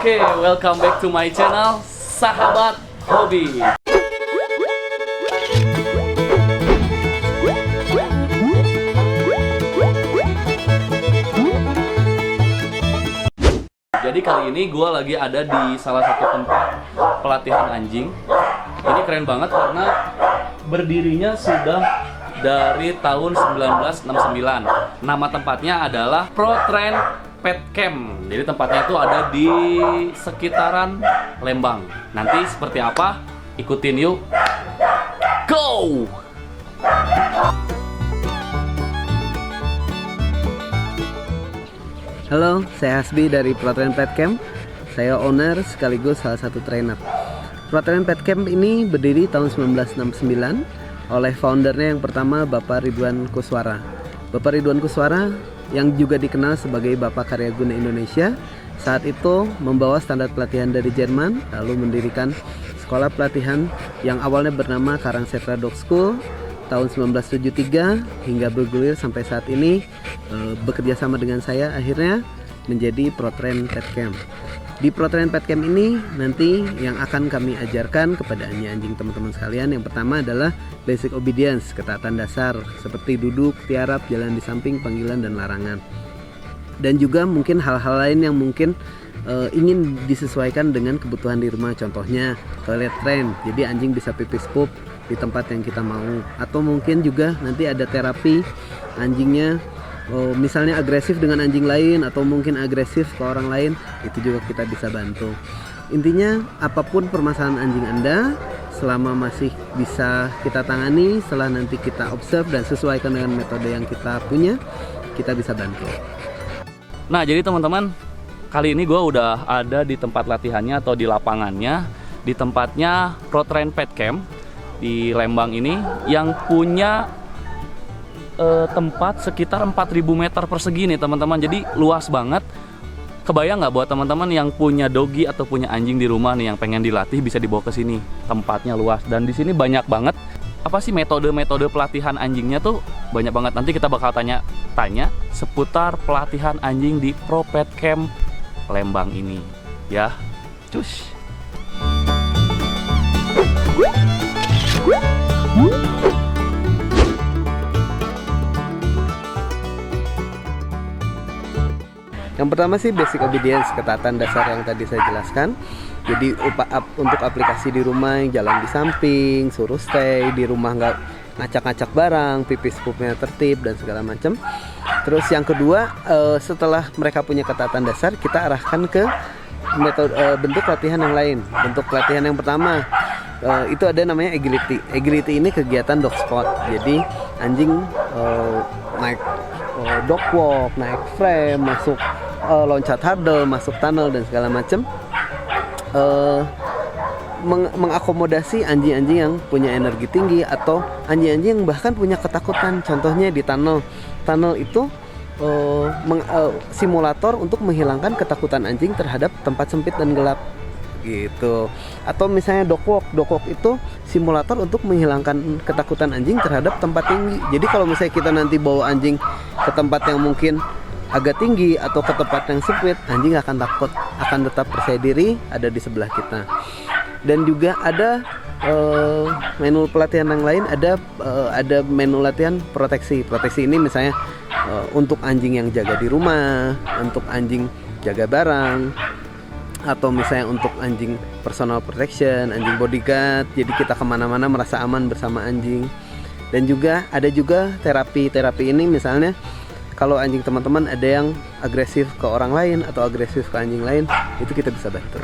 Oke, welcome back to my channel, Sahabat Hobi. Jadi kali ini gue lagi ada di salah satu tempat pelatihan anjing. Ini keren banget karena berdirinya sudah dari tahun 1969. Nama tempatnya adalah Pro Train Pet Camp. Jadi tempatnya itu ada di sekitaran Lembang. Nanti seperti apa? Ikutin yuk. Go! Halo, saya Hasbi dari Pro Train Pet Camp. Saya owner sekaligus salah satu trainer. Pro Train Pet Camp ini berdiri tahun 1969 oleh foundernya yang pertama Bapak Ridwan Kuswara. Bapak Ridwan Kuswara yang juga dikenal sebagai Bapak Karya Guna Indonesia, saat itu membawa standar pelatihan dari Jerman, lalu mendirikan sekolah pelatihan yang awalnya bernama Karangsetra Dog School tahun 1973 hingga bergulir sampai saat ini, bekerja sama dengan saya akhirnya menjadi Pro Train Pet Camp. Di Pro Train Pet Camp ini nanti yang akan kami ajarkan kepada anjing teman-teman sekalian, yang pertama adalah basic obedience, ketaatan dasar seperti duduk, tiarap, jalan di samping, panggilan, dan larangan. Dan juga mungkin hal-hal lain yang mungkin ingin disesuaikan dengan kebutuhan di rumah, contohnya toilet train, jadi anjing bisa pipis pup di tempat yang kita mau. Atau mungkin juga nanti ada terapi anjingnya, misalnya agresif dengan anjing lain atau mungkin agresif ke orang lain, itu juga kita bisa bantu. Intinya apapun permasalahan anjing Anda, selama masih bisa kita tangani, setelah nanti kita observe dan sesuaikan dengan metode yang kita punya, kita bisa bantu. Nah, jadi teman-teman, kali ini gue udah ada di tempat latihannya atau di lapangannya, di tempatnya Pro Train Pet Camp di Lembang ini, yang punya tempat sekitar 4.000 meter persegi nih teman-teman. Jadi luas banget. Kebayang nggak buat teman-teman yang punya doggy atau punya anjing di rumah nih yang pengen dilatih, bisa dibawa ke sini. Tempatnya luas dan di sini banyak banget apa sih metode-metode pelatihan anjingnya tuh banyak banget. Nanti kita bakal tanya seputar pelatihan anjing di Pro Pet Camp Lembang ini ya. Cus. Yang pertama sih basic obedience, ketaatan dasar yang tadi saya jelaskan. Jadi untuk aplikasi di rumah, yang jalan di samping, suruh stay di rumah, nggak ngacak-ngacak barang, pipis pupnya tertib dan segala macam. Terus yang kedua, setelah mereka punya ketaatan dasar, kita arahkan ke metode bentuk latihan yang lain. Bentuk latihan yang pertama itu ada namanya agility. Agility ini kegiatan dog sport. Jadi anjing naik dog walk, naik frame, masuk loncat hurdle, masuk tunnel dan segala macam, mengakomodasi anjing-anjing yang punya energi tinggi atau anjing-anjing yang bahkan punya ketakutan. Contohnya di tunnel itu simulator untuk menghilangkan ketakutan anjing terhadap tempat sempit dan gelap gitu. Atau misalnya dog walk itu simulator untuk menghilangkan ketakutan anjing terhadap tempat tinggi. Jadi kalau misalnya kita nanti bawa anjing ke tempat yang mungkin agak tinggi atau ke tempat yang sempit, anjing akan takut, akan tetap percaya diri ada di sebelah kita. Dan juga ada menu pelatihan yang lain, ada menu latihan proteksi. Proteksi ini misalnya untuk anjing yang jaga di rumah, untuk anjing jaga barang, atau misalnya untuk anjing personal protection, anjing bodyguard, jadi kita kemana-mana merasa aman bersama anjing. Dan juga ada juga terapi ini misalnya kalau anjing teman-teman ada yang agresif ke orang lain atau agresif ke anjing lain, itu kita bisa bantu.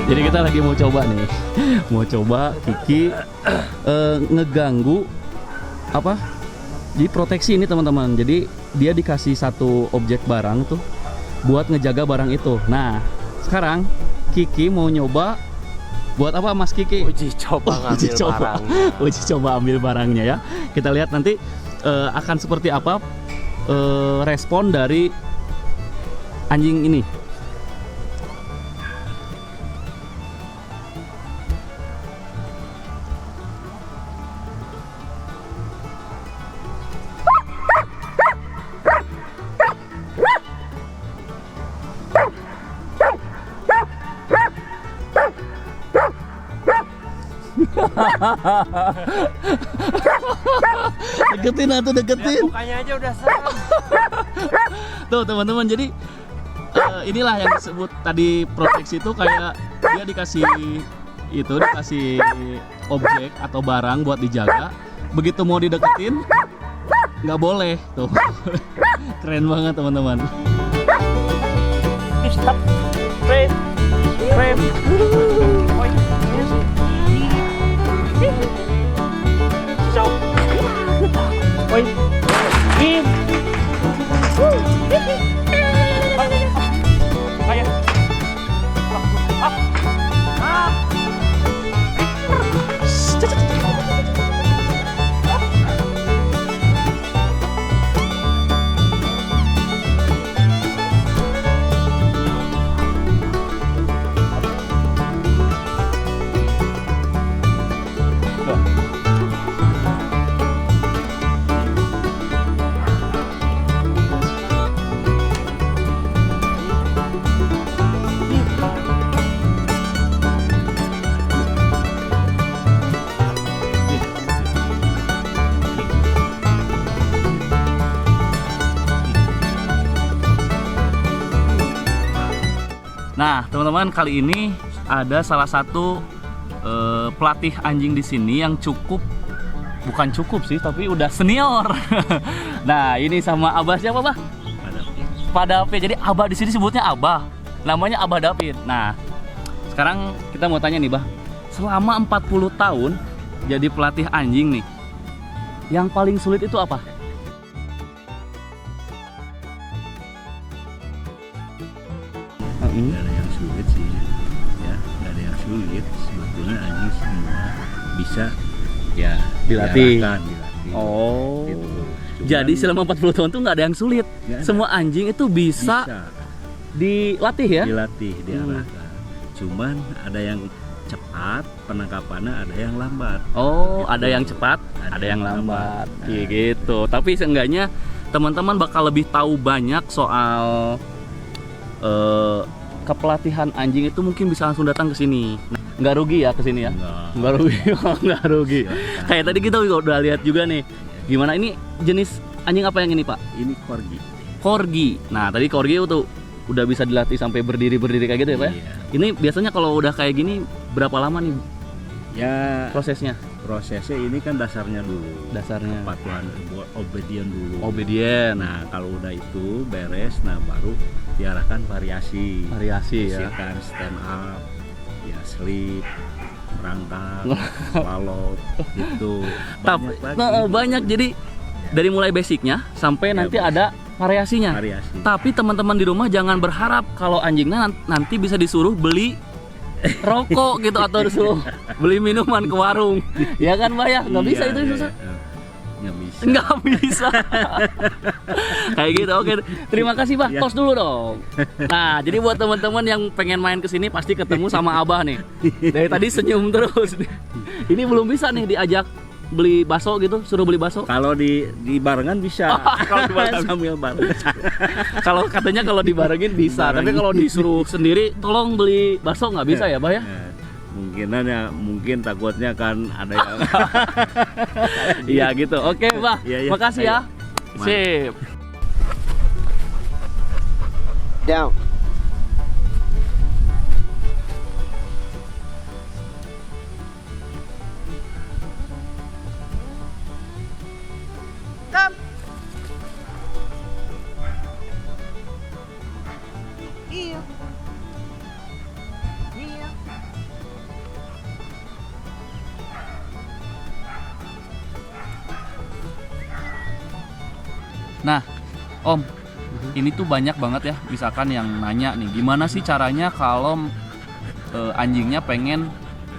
Jadi kita lagi mau coba Kiki ngeganggu apa? Jadi proteksi ini teman-teman. Jadi dia dikasih satu objek barang tuh buat ngejaga barang itu. Nah, sekarang Kiki mau nyoba buat apa Mas Kiki? Uji coba ambil barangnya ya. Kita lihat nanti akan seperti apa respon dari anjing ini. Deketin atau deketin. Mukanya aja udah serem. Tuh teman-teman, jadi inilah yang disebut tadi proteksi itu kayak dia dikasih objek atau barang buat dijaga. Begitu mau dideketin nggak boleh tuh. Keren banget teman-teman. Stop. Frame. Frame. Oi. So. Oi. In. Ayo. Up. Ah. Nah, teman-teman, kali ini ada salah satu pelatih anjing di sini yang bukan cukup sih, tapi udah senior. Nah, ini sama Abah siapa, Bah? Pak David. Jadi Abah di sini sebutnya Abah. Namanya Abah David. Nah, sekarang kita mau tanya nih, Bah. Selama 40 tahun jadi pelatih anjing nih, yang paling sulit itu apa? Nggak ada yang sulit sih, ya nggak ada yang sulit. Sebetulnya anjing semua bisa ya Dilatih. diarahkan. Oh. Gitu. Cuman Jadi selama 40 tahun tuh nggak ada yang sulit. Nggak ada. Semua anjing itu bisa dilatih ya? dilatih, diarahkan. Cuman ada yang cepat penangkapannya, ada yang lambat. Oh, Gitu. ada yang cepat, ada yang lambat. Iya, gitu. Tapi seenggaknya teman-teman bakal lebih tahu banyak soal kepelatihan anjing itu, mungkin bisa langsung datang ke sini. Nggak rugi ya ke sini ya? Nggak rugi. Nggak rugi. Silakan. Kayak tadi kita juga udah lihat juga nih. Gimana ini jenis anjing apa yang ini, Pak? Ini corgi. Corgi. Nah, tadi corgi itu udah bisa dilatih sampai berdiri kayak gitu ya, Pak? Iya. Ini biasanya kalau udah kayak gini berapa lama nih Ya prosesnya? prosesnya ini kan dasarnya dulu. Dasarnya Kepatuhan, obedient dulu. obedient. Nah, kalau udah itu beres, nah baru diarahkan variasi. Variasi ya. Misalkan stand up, ya sleep, merangkak, swallow, gitu. Tapi Banyak lagi. banyak, jadi dari mulai basicnya sampai Ya, nanti ada variasinya. variasi. Tapi teman-teman di rumah jangan berharap kalau anjingnya nanti bisa disuruh beli rokok gitu atau disuruh beli minuman ke warung. Ya kan, Mbak ya? Nggak bisa Iya, itu iya, susah. iya. Nggak bisa. Nggak bisa. Kayak gitu. Oke, terima kasih, Pak. Ya. Tos dulu dong. Nah, jadi buat teman-teman yang pengen main ke sini pasti ketemu sama Abah nih. Dari tadi senyum terus. Ini belum bisa nih diajak beli bakso gitu, suruh beli bakso. Kalau di barengan bisa. Kalau di barengan. Sambil bareng. Kalau katanya kalau dibarengin bisa, tapi Dibarengin. kalau disuruh sendiri tolong beli bakso nggak bisa ya, Bah ya? Mungkin takutnya kan ada yang Iya gitu. Oke, Bah. Iya, iya. Makasih ya. Ayo. Sip. Down. Iya. Iya. Nah, Om, ini tuh banyak banget ya, misalkan yang nanya nih, gimana sih caranya kalau anjingnya pengen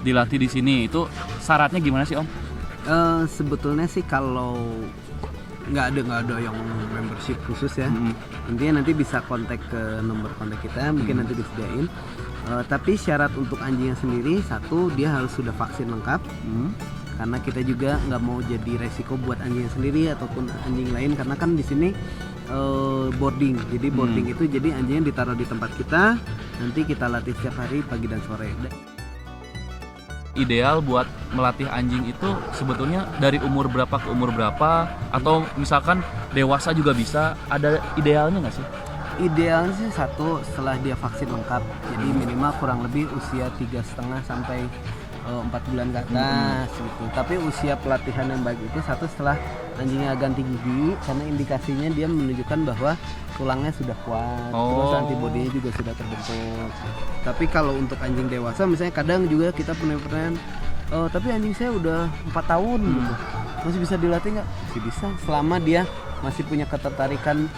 dilatih di sini? Itu syaratnya gimana sih, Om? Sebetulnya sih kalau nggak ada yang membership khusus ya. Mm-mm. Intinya nanti bisa kontak ke nomor kontak kita, mungkin nanti disediain. Tapi syarat untuk anjingnya sendiri, satu, dia harus sudah vaksin lengkap. Karena kita juga nggak mau jadi resiko buat anjingnya sendiri ataupun anjing lain, karena kan di sini boarding. Jadi boarding itu jadi anjingnya ditaruh di tempat kita, nanti kita latih setiap hari pagi dan sore. ideal buat melatih anjing itu sebetulnya dari umur berapa ke umur berapa, atau misalkan dewasa juga bisa, ada idealnya nggak sih? Idealnya sih satu setelah dia vaksin lengkap, jadi minimal kurang lebih usia 3,5 sampai 4 bulan ke atas gitu. Tapi usia pelatihan yang baik itu satu setelah anjingnya ganti gigi, karena indikasinya dia menunjukkan bahwa tulangnya sudah kuat, terus antibodinya juga sudah terbentuk. Tapi kalau untuk anjing dewasa misalnya kadang juga kita punya pertanyaan, tapi anjing saya udah 4 tahun gitu, masih bisa dilatih nggak? Masih bisa selama dia masih punya ketertarikan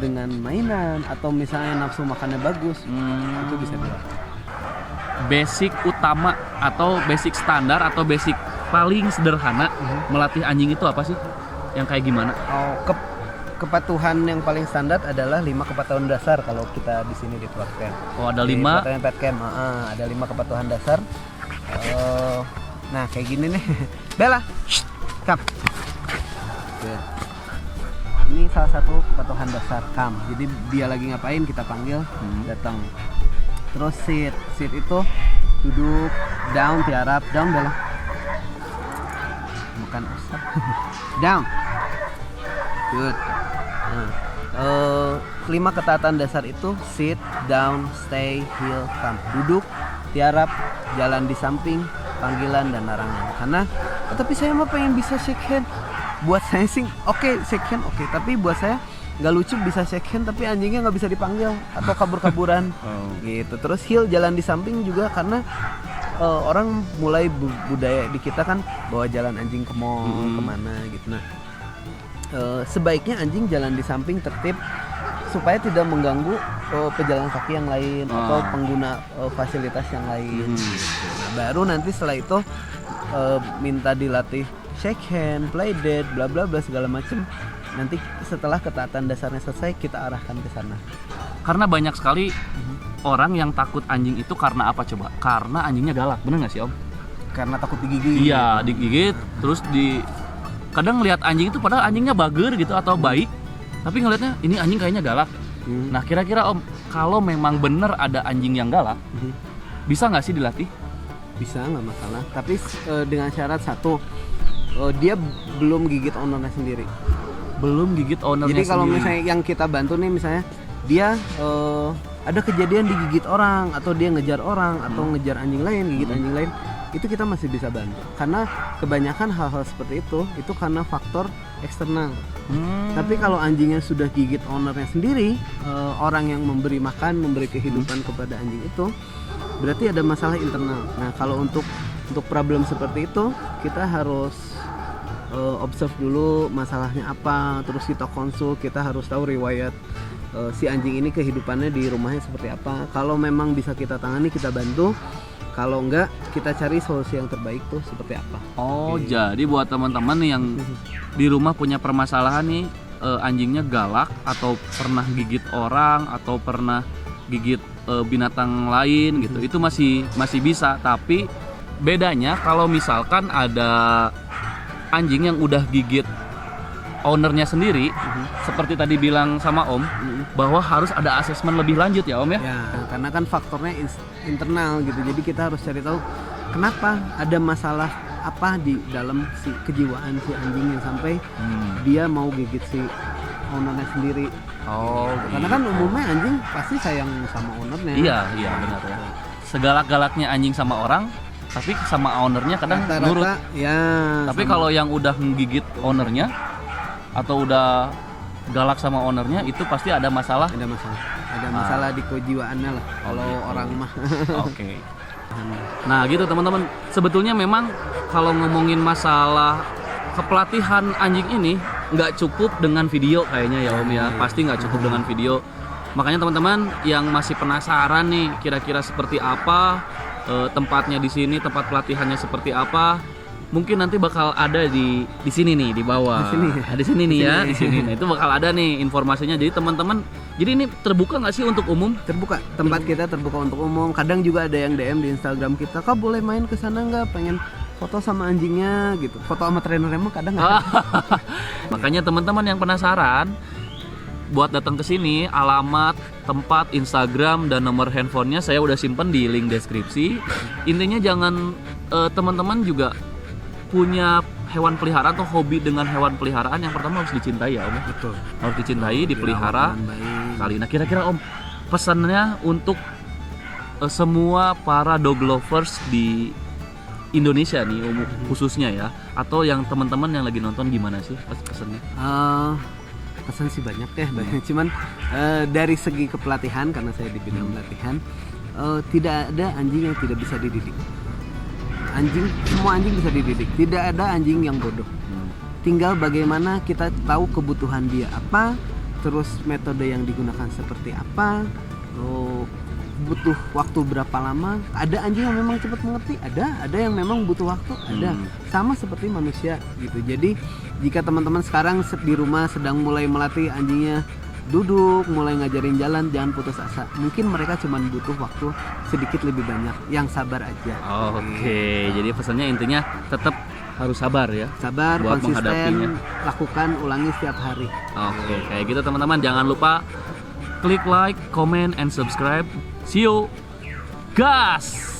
dengan mainan atau misalnya nafsu makannya bagus, itu bisa dilatih. Basic utama atau basic standar atau basic paling sederhana melatih anjing itu apa sih? Yang kayak gimana? Kepatuhan yang paling standar adalah 5 kepatuhan dasar kalau kita di sini diterapkan. Oh, ada 5. Di pelatihan pet camp, ada 5 kepatuhan dasar. Nah, kayak gini nih. Bella, come. Oke. Ini salah satu kepatuhan dasar come. Jadi dia lagi ngapain kita panggil, datang. Terus sit itu duduk, down, tiarap, down Bella. Bukan usap. Down. Good. Nah, 5 ketaatan dasar itu sit, down, stay, heel, come. Duduk, tiarap, jalan di samping, panggilan dan larangan. Karena tapi saya mah pengen bisa shake hand. Buat saya sih oke, shake hand oke, tapi buat saya nggak lucu bisa shake hand tapi anjingnya nggak bisa dipanggil atau kabur-kaburan. Gitu. Terus heel, jalan di samping juga karena orang mulai budaya di kita kan bawa jalan anjing ke mall kemana gitu. Nah, sebaiknya anjing jalan di samping tertib supaya tidak mengganggu pejalan kaki yang lain atau pengguna fasilitas yang lain. Nah, baru nanti setelah itu minta dilatih shake hand, play dead, bla bla bla segala macam. Nanti setelah ketaatan dasarnya selesai kita arahkan ke sana. Karena banyak sekali orang yang takut anjing itu karena apa coba? Karena anjingnya galak, bener nggak sih Om? Karena takut digigit. Iya, digigit, terus kadang lihat anjing itu padahal anjingnya bager gitu atau baik, tapi ngelihatnya ini anjing kayaknya galak. Nah, kira-kira Om, kalau memang bener ada anjing yang galak, bisa nggak sih dilatih? Bisa, nggak masalah. Tapi dengan syarat satu, dia belum gigit ownernya sendiri. Belum gigit ownernya sendiri. Jadi kalau sendiri. misalnya yang kita bantu nih, misalnya dia ada kejadian digigit orang atau dia ngejar orang atau ngejar anjing lain, gigit anjing lain, itu kita masih bisa bantu. Karena kebanyakan hal-hal seperti itu karena faktor eksternal. Tapi kalau anjingnya sudah gigit ownernya sendiri, orang yang memberi makan, memberi kehidupan kepada anjing itu, berarti ada masalah internal. Nah, kalau untuk problem seperti itu, kita harus observe dulu masalahnya apa, terus kita konsul, kita harus tahu riwayat si anjing ini kehidupannya di rumahnya seperti apa. Kalau memang bisa kita tangani, kita bantu. Kalau enggak, kita cari solusi yang terbaik tuh seperti apa. Jadi buat teman-teman nih yang di rumah punya permasalahan nih, anjingnya galak atau pernah gigit orang atau pernah gigit binatang lain gitu, itu masih bisa. Tapi bedanya kalau misalkan ada anjing yang udah gigit ownernya sendiri, seperti tadi bilang sama Om, bahwa harus ada asesmen lebih lanjut ya Om ya? Ya, karena kan faktornya internal gitu. Jadi kita harus cari tahu kenapa, ada masalah apa di dalam si kejiwaan si anjingnya sampai dia mau gigit si ownernya sendiri. Karena kan umumnya anjing pasti sayang sama ownernya. Iya benar ya. Segalak-galaknya anjing sama orang, tapi sama ownernya kadang nurut. Ya. Tapi kalau yang udah menggigit ownernya atau udah galak sama ownernya, itu pasti ada masalah. Ada masalah di kejiwaannya lah. Kalau orang mah. Oke. Nah gitu teman-teman. Sebetulnya memang kalau ngomongin masalah kepelatihan anjing ini nggak cukup dengan video kayaknya ya Om ya. Pasti nggak cukup dengan video. Makanya teman-teman yang masih penasaran nih kira-kira seperti apa tempatnya di sini, tempat pelatihannya seperti apa, mungkin nanti bakal ada di sini nih di bawah. Di sini nih ya, di sini. Nah, itu bakal ada nih informasinya. Jadi teman-teman, jadi ini terbuka nggak sih untuk umum? Terbuka. Tempat kita terbuka untuk umum. Kadang juga ada yang DM di Instagram kita, "Kak, boleh main ke sana nggak? Pengen foto sama anjingnya gitu." Foto sama trainernya mah kadang nggak. Makanya teman-teman yang penasaran, buat datang ke sini, alamat, tempat, Instagram dan nomor handphonenya saya udah simpen di link deskripsi. Intinya jangan teman-teman juga punya hewan peliharaan atau hobi dengan hewan peliharaan, yang pertama harus dicintai ya Om. Betul. Harus dicintai, dipelihara Dengan baik. kali. Nah kira-kira Om, pesannya untuk semua para dog lovers di Indonesia nih khususnya ya, atau yang teman-teman yang lagi nonton, gimana sih pesannya? Pesan sih banyak ya, banyak. Cuman dari segi kepelatihan, karena saya di bidang pelatihan, tidak ada anjing yang tidak bisa dididik. Semua anjing bisa dididik. Tidak ada anjing yang bodoh. Tinggal bagaimana kita tahu kebutuhan dia apa, terus metode yang digunakan seperti apa, butuh waktu berapa lama. Ada anjing yang memang cepat mengerti, ada yang memang butuh waktu, ada. Sama seperti manusia gitu. Jadi jika teman-teman sekarang di rumah sedang mulai melatih anjingnya duduk, mulai ngajarin jalan, jangan putus asa. Mungkin mereka cuma butuh waktu sedikit lebih banyak. Yang sabar aja. Oke, jadi pesannya intinya tetap harus sabar ya. Sabar, buat konsisten, menghadapinya. lakukan, ulangi setiap hari. Oke, kayak gitu teman-teman. Jangan lupa klik like, comment, and subscribe. See you, gas!